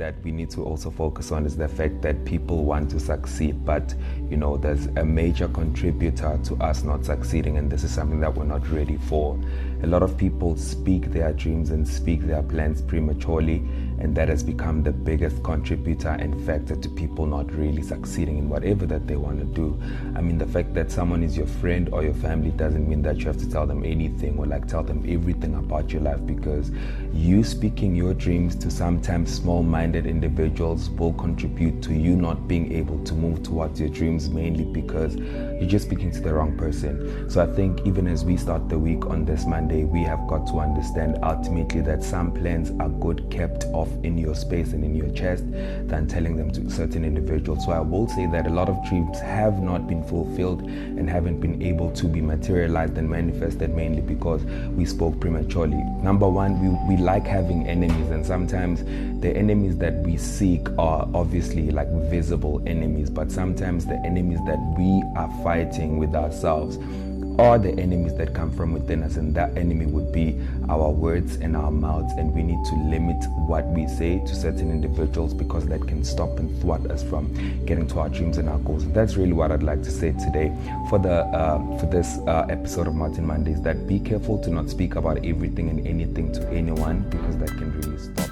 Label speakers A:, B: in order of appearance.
A: that we need to also focus on is the fact that people want to succeed, but there's a major contributor to us not succeeding, and this is something that we're not ready for. A lot of people speak their dreams and speak their plans prematurely, and that has become the biggest contributor and factor to people not really succeeding in whatever that they want to do. I mean, the fact that someone is your friend or your family doesn't mean that you have to tell them anything or tell them everything about your life, because you speaking your dreams to sometimes small-minded individuals will contribute to you not being able to move towards your dreams, mainly because you're just speaking to the wrong person. So I think even as we start the week on this Monday, we have got to understand ultimately that some plans are good kept off in your space and in your chest than telling them to certain individuals. So I will say that a lot of dreams have not been fulfilled and haven't been able to be materialized and manifested, mainly because we spoke prematurely. Number one, we like having enemies, and sometimes the enemies that we seek are obviously visible enemies, but sometimes the enemies that we are fighting with ourselves are the enemies that come from within us, and that enemy would be our words and our mouths, and we need to limit what we say to certain individuals, because that can stop and thwart us from getting to our dreams and our goals. That's really what I'd like to say today for this episode of Martin Mondays, that be careful to not speak about everything and anything to anyone, because that can really stop